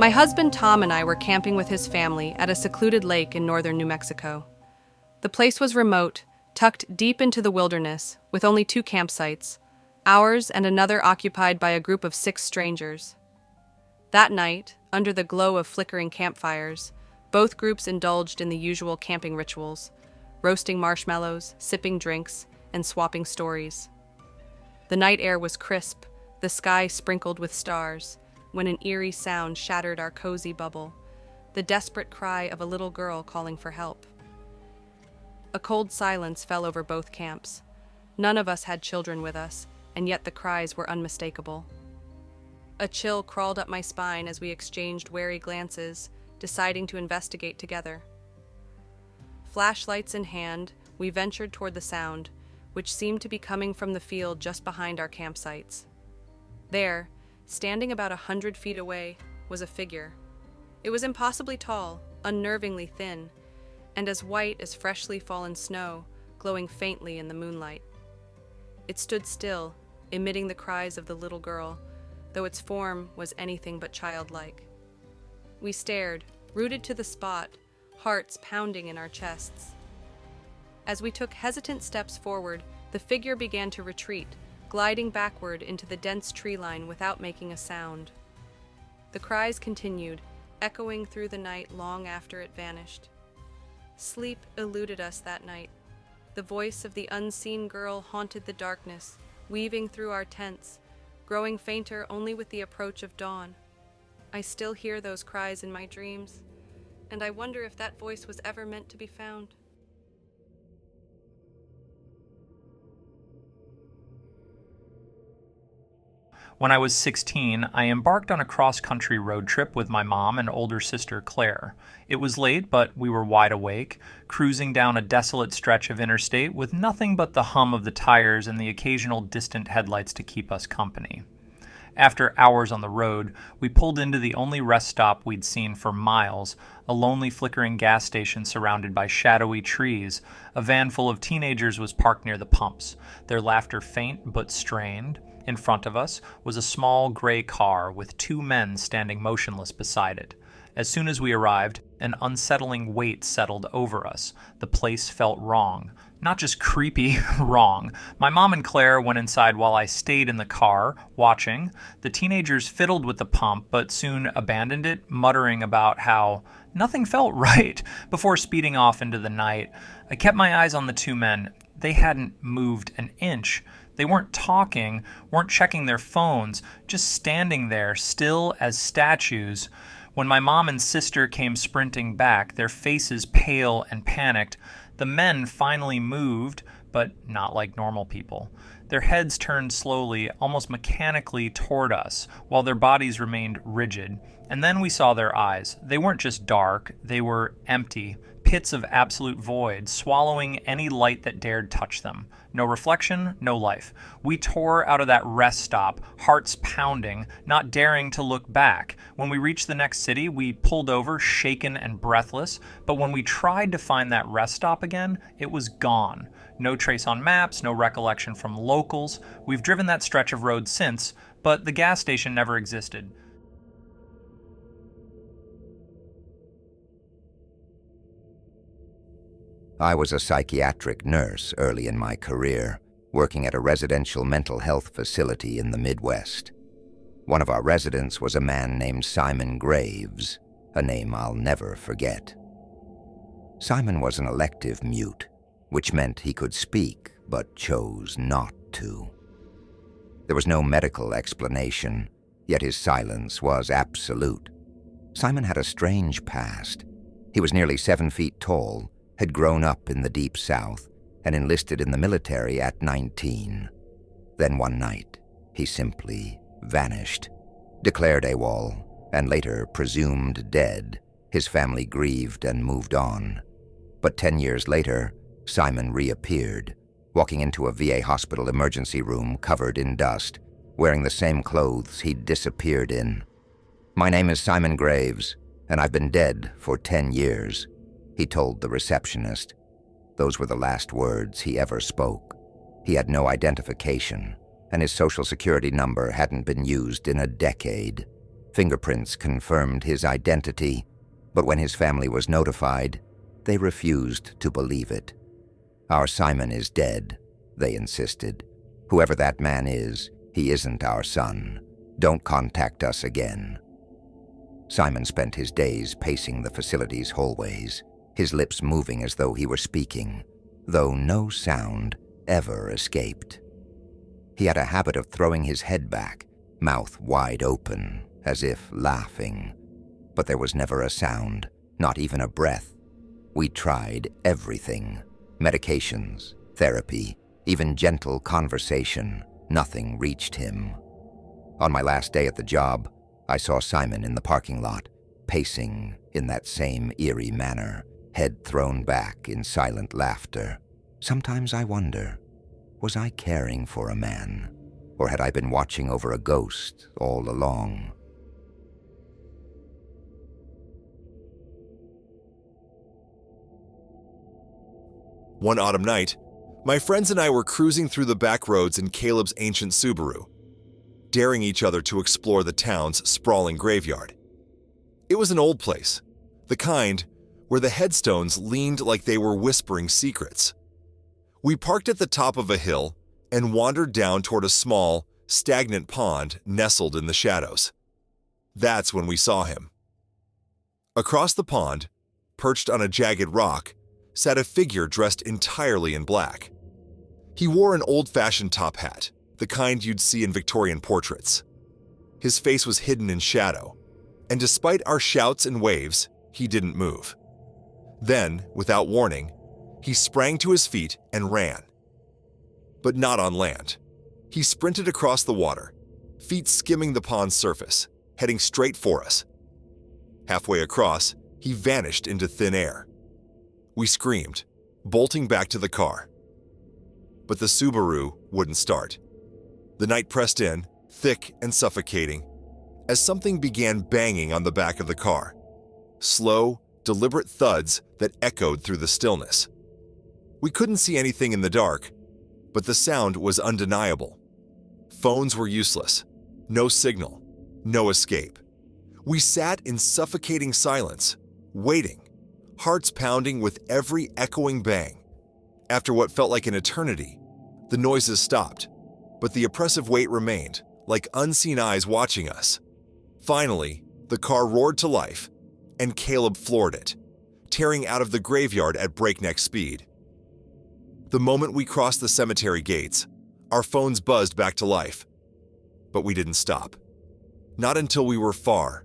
My husband Tom and I were camping with his family at a secluded lake in northern New Mexico. The place was remote, tucked deep into the wilderness, with only 2 campsites, ours and another occupied by a group of 6 strangers. That night, under the glow of flickering campfires, both groups indulged in the usual camping rituals, roasting marshmallows, sipping drinks, and swapping stories. The night air was crisp, the sky sprinkled with stars, when an eerie sound shattered our cozy bubble, the desperate cry of a little girl calling for help. A cold silence fell over both camps. None of us had children with us, and yet the cries were unmistakable. A chill crawled up my spine as we exchanged wary glances, deciding to investigate together. Flashlights in hand, we ventured toward the sound, which seemed to be coming from the field just behind our campsites. There, standing about 100 feet away, was a figure. It was impossibly tall, unnervingly thin, and as white as freshly fallen snow, glowing faintly in the moonlight. It stood still, emitting the cries of the little girl, though its form was anything but childlike. We stared, rooted to the spot, hearts pounding in our chests. As we took hesitant steps forward, the figure began to retreat, gliding backward into the dense tree line without making a sound. The cries continued, echoing through the night long after it vanished. Sleep eluded us that night. The voice of the unseen girl haunted the darkness, weaving through our tents, growing fainter only with the approach of dawn. I still hear those cries in my dreams, and I wonder if that voice was ever meant to be found. When I was 16, I embarked on a cross-country road trip with my mom and older sister Claire. It was late, but we were wide awake, cruising down a desolate stretch of interstate with nothing but the hum of the tires and the occasional distant headlights to keep us company. After hours on the road, we pulled into the only rest stop we'd seen for miles, a lonely flickering gas station surrounded by shadowy trees. A van full of teenagers was parked near the pumps, their laughter faint but strained. In front of us was a small gray car with 2 men standing motionless beside it. As soon as we arrived, an unsettling weight settled over us. The place felt wrong. Not just creepy, wrong. My mom and Claire went inside while I stayed in the car, watching. The teenagers fiddled with the pump, but soon abandoned it, muttering about how nothing felt right before speeding off into the night. I kept my eyes on the 2 men. They hadn't moved an inch. They weren't talking, weren't checking their phones, just standing there, still as statues. When my mom and sister came sprinting back, their faces pale and panicked, the men finally moved, but not like normal people. Their heads turned slowly, almost mechanically toward us, while their bodies remained rigid. And then we saw their eyes. They weren't just dark, they were empty, pits of absolute void, swallowing any light that dared touch them. No reflection, no life. We tore out of that rest stop, hearts pounding, not daring to look back. When we reached the next city, we pulled over, shaken and breathless. But when we tried to find that rest stop again, it was gone. No trace on maps, no recollection from locals. We've driven that stretch of road since, but the gas station never existed. I was a psychiatric nurse early in my career, working at a residential mental health facility in the Midwest. One of our residents was a man named Simon Graves, a name I'll never forget. Simon was an elective mute, which meant he could speak but chose not to. There was no medical explanation, yet his silence was absolute. Simon had a strange past. He was nearly 7 feet tall, had grown up in the Deep South, and enlisted in the military at 19. Then one night, he simply vanished, declared AWOL, and later presumed dead. His family grieved and moved on. But 10 years later, Simon reappeared, walking into a VA hospital emergency room covered in dust, wearing the same clothes he'd disappeared in. "My name is Simon Graves, and I've been dead for 10 years. He told the receptionist. Those were the last words he ever spoke. He had no identification, and his social security number hadn't been used in a decade. Fingerprints confirmed his identity, but when his family was notified, they refused to believe it. Our Simon is dead, they insisted. Whoever that man is, he isn't our son. Don't contact us again. Simon spent his days pacing the facility's hallways, his lips moving as though he were speaking, though no sound ever escaped. He had a habit of throwing his head back, mouth wide open, as if laughing. But there was never a sound, not even a breath. We tried everything. Medications, therapy, even gentle conversation. Nothing reached him. On my last day at the job, I saw Simon in the parking lot, pacing in that same eerie manner, head thrown back in silent laughter. Sometimes I wonder, was I caring for a man, or had I been watching over a ghost all along? One autumn night, my friends and I were cruising through the back roads in Caleb's ancient Subaru, daring each other to explore the town's sprawling graveyard. It was an old place, the kind where the headstones leaned like they were whispering secrets. We parked at the top of a hill and wandered down toward a small, stagnant pond nestled in the shadows. That's when we saw him. Across the pond, perched on a jagged rock, sat a figure dressed entirely in black. He wore an old-fashioned top hat, the kind you'd see in Victorian portraits. His face was hidden in shadow, and despite our shouts and waves, he didn't move. Then, without warning, he sprang to his feet and ran. But not on land. He sprinted across the water, feet skimming the pond's surface, heading straight for us. Halfway across, he vanished into thin air. We screamed, bolting back to the car. But the Subaru wouldn't start. The night pressed in, thick and suffocating, as something began banging on the back of the car. Slow, deliberate thuds that echoed through the stillness. We couldn't see anything in the dark, but the sound was undeniable. Phones were useless. No signal. No escape. We sat in suffocating silence, waiting, hearts pounding with every echoing bang. After what felt like an eternity, the noises stopped, but the oppressive weight remained, like unseen eyes watching us. Finally, the car roared to life, and Caleb floored it, tearing out of the graveyard at breakneck speed. The moment we crossed the cemetery gates, our phones buzzed back to life. But we didn't stop. Not until we were far,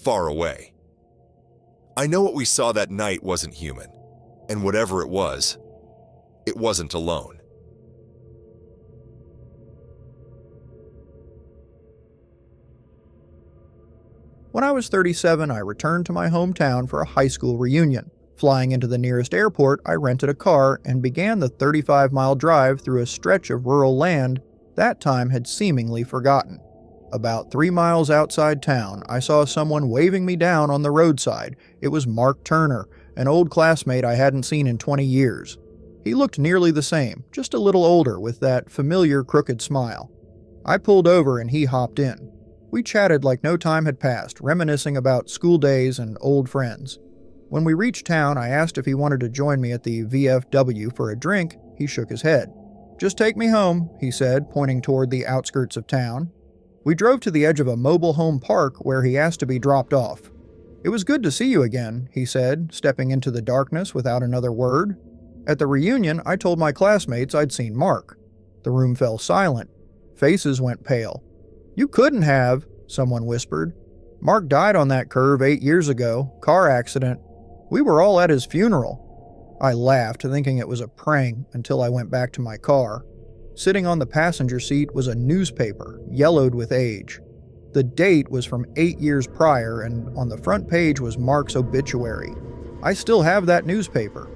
far away. I know what we saw that night wasn't human, and whatever it wasn't alone. When I was 37, I returned to my hometown for a high school reunion. Flying into the nearest airport, I rented a car and began the 35-mile drive through a stretch of rural land that time had seemingly forgotten. About 3 miles outside town, I saw someone waving me down on the roadside. It was Mark Turner, an old classmate I hadn't seen in 20 years. He looked nearly the same, just a little older with that familiar crooked smile. I pulled over and he hopped in. We chatted like no time had passed, reminiscing about school days and old friends. When we reached town, I asked if he wanted to join me at the VFW for a drink. He shook his head. "Just take me home," he said, pointing toward the outskirts of town. We drove to the edge of a mobile home park where he asked to be dropped off. "It was good to see you again," he said, stepping into the darkness without another word. At the reunion, I told my classmates I'd seen Mark. The room fell silent. Faces went pale. "You couldn't have," someone whispered. "Mark died on that curve 8 years ago. Car accident. We were all at his funeral." I laughed, thinking it was a prank, until I went back to my car. Sitting on the passenger seat was a newspaper, yellowed with age. The date was from 8 years prior, and on the front page was Mark's obituary. I still have that newspaper.